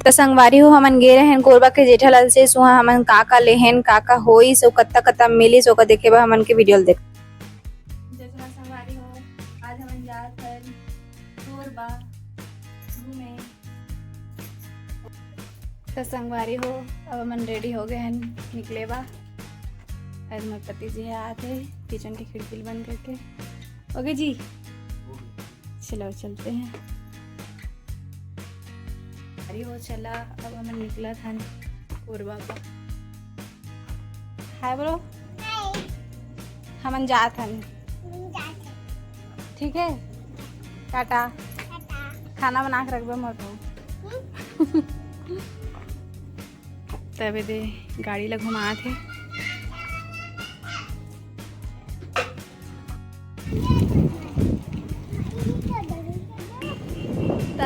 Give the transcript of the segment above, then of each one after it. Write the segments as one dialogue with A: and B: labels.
A: त संगवारी हो हमन गे रहेन कोरबा के जेठालाल से सुहा हमन का लेहेन का होई सो कत्ता मिली सो का देखे बा हमन के वीडियो देख। जेठा संगवारी हो आज हमन जात हन कोरबा घूमे। त संगवारी हो अब हमन रेडी हो गए हन निकले बा। आज मोर पति जी आते किचन की खिड़की बंद करके ओके जी चलो चलते हैं। अरे हो चला अब हम निकला था कोरबा का। हाय ब्रो हमन जात हन ठीक है टाटा खाना बना के रखबे मोर को। तबे दे गाड़ी ला घुमा थे।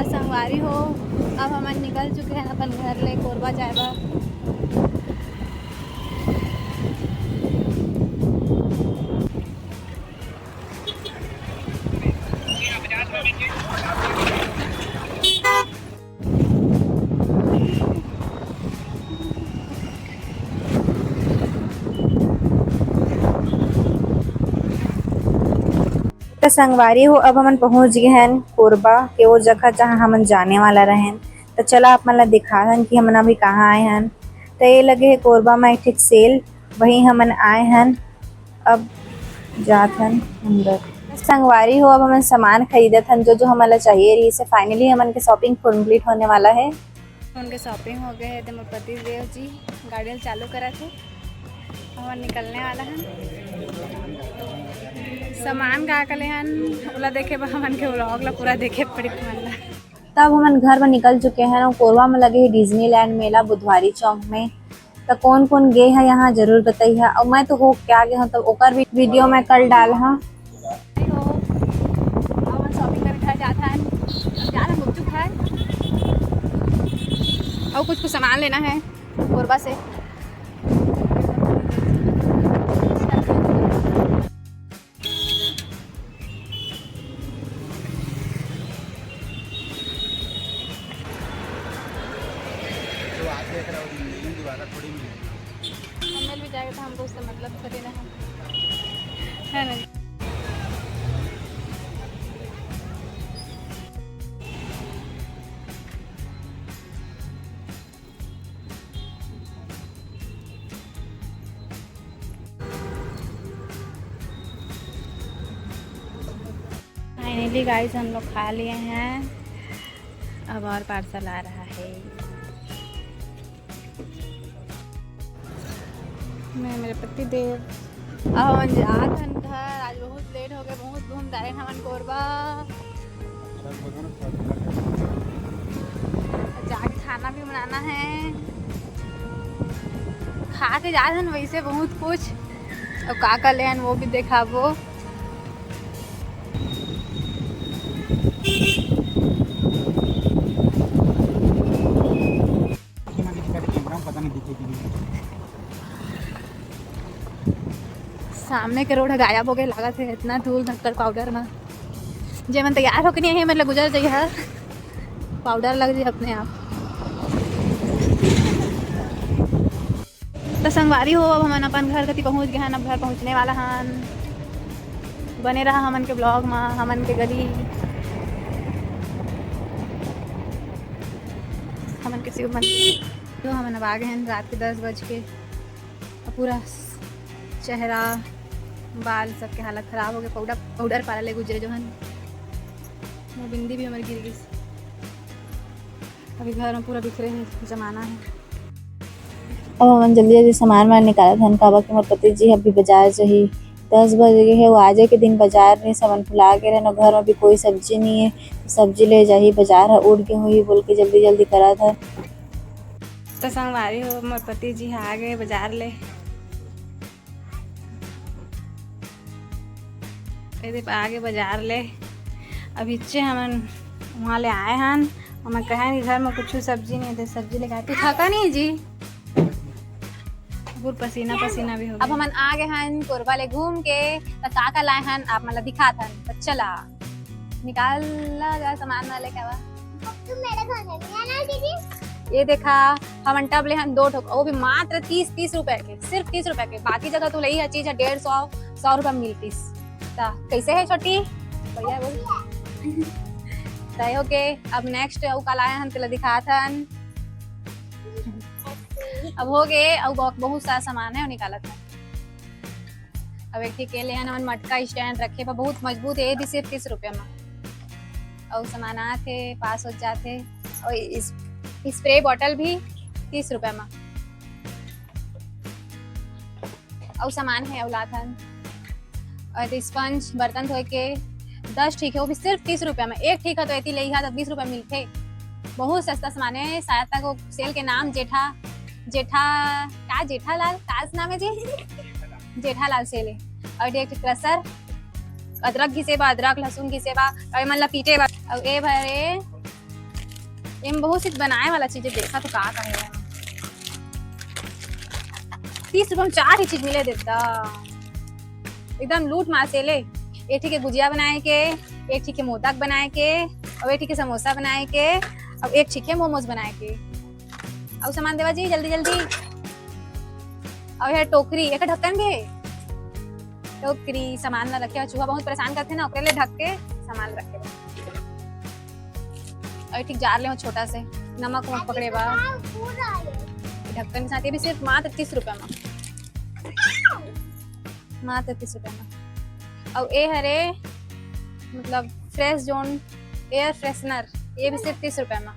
A: संगवारी हो अब हमन निकल चुके हैं अपन घर ले कोरबा जाएगा। संगवारी हो अब हमन पहुंच गए हैं कोरबा के वो जगह जहां हमन जाने वाला रहें। तो चला आप मन दिखा हन कि हमन अभी कहाँ आए हैं। तो ये लगे है कोरबा में एक ठीक सेल वहीं हमन आए हैं। अब जात हन अंदर। संगवारी हो अब हमन सामान खरीदत हन जो हमन ला चाहिए रही से। फाइनली हमन के शॉपिंग कंप्लीट होने वाला है। उनके शॉपिंग हो गए है तो मोर पति देव जी गाड़ी चालू करा थे हमन निकलने वाला है। सामान का ले हन ओला देखे बा हमन के व्लॉग ला पूरा देखे पड़ी मन ला। तब हमन घर में निकल चुके हैं और कोरबा में लगे है डिज्नीलैंड मेला बुधवारी चौक में। तो कौन कौन गए है यहाँ जरूर बताइए। और मैं तो हो क्या गए हूँ तब ओकर भी वीडियो मैं कल डाल हाँ। शॉपिंग करके घर जाता है जाना गुपचुप है और कुछ सामान लेना है कोरबा से। मिल भी जाएगा तो हमको उससे मतलब थोड़ी ना है ना। फाइनली गाइस हम लोग खा लिए हैं। अब और पार्सल आ रहा है। मैं मेरे पति देव अब हम जात हन घर। आज बहुत लेट हो गए बहुत घूम जा रहे हैं हमन कोरबा। जाके खाना भी बनाना है खा के जा हन वैसे बहुत कुछ। अब का ले हन वो भी देखाबो। सामने के रोड गायब हो गए लागत है इतना धूल धक्कर पाउडर में जे मन तैयार होकर नहीं है मतलब गुजर जाइए पाउडर लग जाए अपने आप। तो संगवारी हो अब हमन अपन घर कति पहुंच गए हैं। अब घर पहुंचने वाला हन। बने रहा हमन के ब्लॉग में हमन के गली हमन के शिव मंदिर। तो हमन अब आ गए हैं रात के 10 बज के। पूरा चेहरा बाल सबके हालत खराब हो गए पाउडर पाला ले गुजरे जो हन। बिंदी भी हमारी गिर गई। अभी घर में पूरा बिखरे हैं जमाना है। अब हम जल्दी जल्दी सामान वान निकाला था काबा के मोर पति जी अभी बाजार चाहिए 10 बज गए है। वो आज के दिन बाजार नहीं सामान फुला के रहना। घर में भी कोई सब्जी नहीं है सब्जी ले जाही बाजार है उड़ के हुई बोल के जल्दी जल्दी करा था। तो संगवारी हो मोर पति जी आ गए बाजार ले। आगे बाजार ले अभी हमन वहाँ ले आए हैं। हम कहें कि घर में कुछ सब्जी नहीं थे सब्जी लेके आए। तू थका नहीं जी पूरा पसीना पसीना भी हो गया। अब हम आ गए हैं कोरबा ले घूम के। तो का लाए हैं आप मतलब दिखा था। तो चला निकाल जा सामान वाले क्या
B: तुम मेरे घर में नहीं आना दीदी। ये देखा हम टब ले हम 2 ठोक, वो भी मात्र 30 रुपए के, सिर्फ 30 रुपए के। बाकी जगह तो लई है चीज है 150-100 रुपए मिलती। कैसे है छोटी भैया बोल तय हो के। अब नेक्स्ट कल आए हम तेला दिखा था। अब हो गए, अब बहुत सारा सामान है निकाला था। अब एक के ले हमन मटका स्टैंड रखे पर बहुत मजबूत है, ये भी सिर्फ 30 रुपये में। और सामान थे पास हो जाते। और इस स्प्रे बॉटल भी 30 रुपये में। और सामान है औलाथन और स्पंज बर्तन धोए के 10 ठीक है, वो भी सिर्फ 30 रुपये में। एक ठीक है तो ऐसी ले 20 रुपये मिलते। बहुत सस्ता सामान है। शायद तक वो सेल के नाम जेठालाल काज नाम है जी जेठालाल सेल है। और एक क्रशर, अदरक घिसेबा, अदरक लहसुन घिसेबा और मतलब पीटे बा। और ए भरे एम बहुत सी बनाए वाला चीजें देखा तो का कहे 30 रुपये में 4 ही चीज मिले देता। एकदम लूट मार सेले। एक ठीक है गुजिया बनाए के, एक ठीक है मोदक बनाए के, और एक ठीक है समोसा बनाए के, और एक ठीक है मोमोज बनाए के। और सामान देवा जी जल्दी जल्दी। और है टोकरी, एक ढक्कन भी है। टोकरी सामान ना रखे, चूहा बहुत परेशान करते ना, ओकरे ले ढक के सामान रखे। और ठीक जार ले हो छोटा से, नमक वमक पकड़े बा ढक्कन के साथ। ये भी सिर्फ मात्र 30 रुपये में, मात्र 30 रुपये में। और ये हरे मतलब फ्रेश जोन एयर फ्रेशनर, ये भी सिर्फ 30 रुपये में।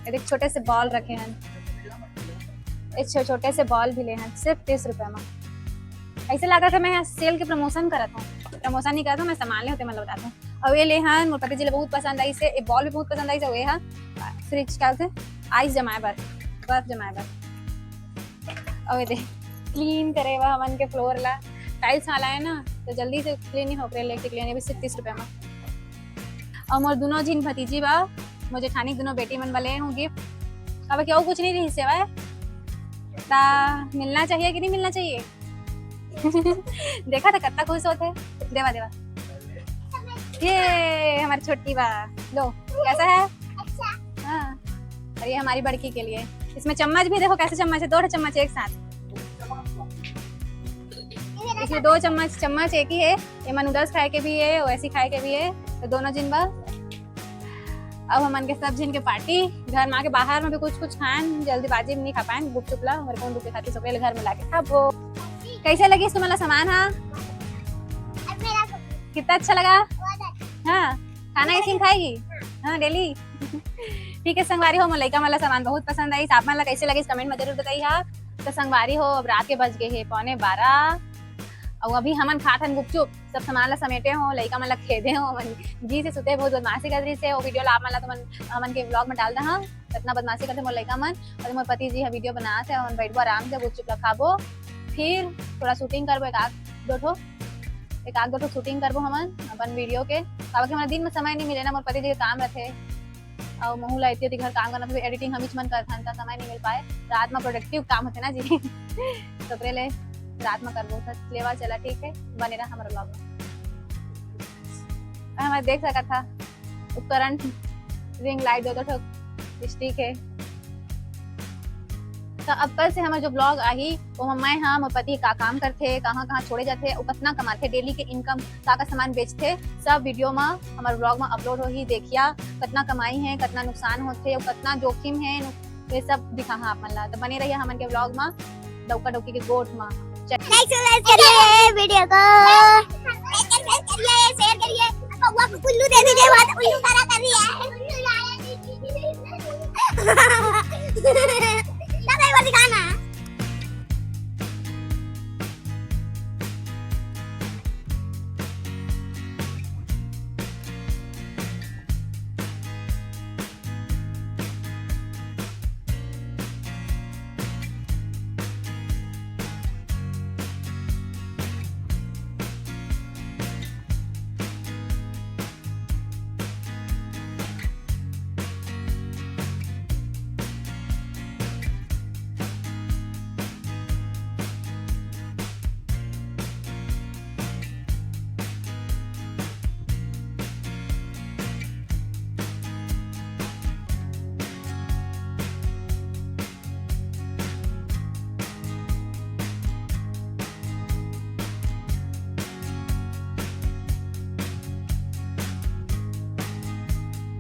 B: एक छोटे से बॉल रखे हैं, एक छोटे से बॉल भी ले हैं, सिर्फ 30 रुपये में। ऐसे लगा था मैं सेल के प्रमोशन करत हूँ, प्रमोशन नहीं करता हूँ मैं, सामान ले होते मैं बताता हूँ। और ये ले हैं मोर पति जी बहुत पसंद आई से, एक बॉल भी बहुत पसंद आई से। ये है फ्रिज क्या थे आइस जमाए बर्फ जमाए बर। और ये देख क्लीन करे हुआ हमन के फ्लोर ला, टाइल्स वाला है ना तो जल्दी से क्लीन ही होकर इलेक्ट्रिक लेने भी सिर्फ 30 रुपये में। और मोर दोनों जिन भतीजी बा, मुझे ठानी दोनों बेटी मन वाले हूँ गिफ्ट। अब क्यों कुछ नहीं रही सेवा ता मिलना चाहिए कि नहीं मिलना चाहिए देखा था कितना खुश होते। देवा देवा ये हमारी छोटी बा लो कैसा है। अच्छा। हाँ और ये हमारी बड़की के लिए। इसमें चम्मच भी देखो कैसे चम्मच है, 2 चम्मच एक साथ। इसमें 2 चम्मच एक ही है। ये नूडल्स खाए के भी है और ऐसी खाए के भी है, तो दोनों जिन बा। अब हमन के सब जिन के पार्टी घर में आके बाहर में भी कुछ खाएं, जल्दीबाजी में नहीं खा पाए गुपचुप ला मेरे को रुपये खाती सब घर में लाके खाबो। कैसे लगी तुम्हारा सामान? हाँ कितना अच्छा लगा। हाँ खाना ऐसी खाएगी हाँ डेली ठीक है। संगवारी हो लड़का वाला सामान बहुत पसंद आई। आप मला कैसे लगी कमेंट में जरूर बताइए। हाँ तो संगवारी हो अब रात के बज गए है 11:15 और अभी हमन खाथन गुपचुप सब सामान ला समेटे हो, लड़का मन ला खेदे हो, मन जी से सुते बहुत बदमाशी कर रही से। वो वीडियो ला मन ला तो हमन के ब्लॉग में डाल दा। हाँ कितना बदमाशी करते मोर लड़का मन। और मोर पति जी वीडियो बना थे और बैठबो आराम से गुपचुप ला खाबो, फिर थोड़ा शूटिंग करबो एक आध दो शूटिंग करबो हमन अपन वीडियो के। काबर हमारा दिन में समय नहीं मिले ना, मोर पति जी के काम रहते और महू ला इतनी घर काम करना, फिर एडिटिंग हम मन करथन त समय नहीं मिल पाए। रात में प्रोडक्टिव काम होते ना जी तो ले रात में करबो तो लेवा चला ठीक है। बने रहा हमारा ब्लॉग में। हमारे देख सका था उपकरण रिंग लाइट 2 स्टिक है। तो अब कल से हमारा जो ब्लॉग आई वो मम्मा हाँ मोर पति का काम करते, कहाँ छोड़े जाते और कितना कमाते, डेली के इनकम का सामान बेचते, सब वीडियो में हमारे ब्लॉग में अपलोड हो ही। देखिया कितना कमाई है, कितना नुकसान होते और कितना जोखिम है, ये सब दिखा हाँ अपन ला। तो बने रहिए हमन के ब्लॉग में डौका डौकी के गोट में।
C: करिए वीडियो को शेयर करिए, उल्लू दे दीजिए, उल्लू खड़ा कर रही है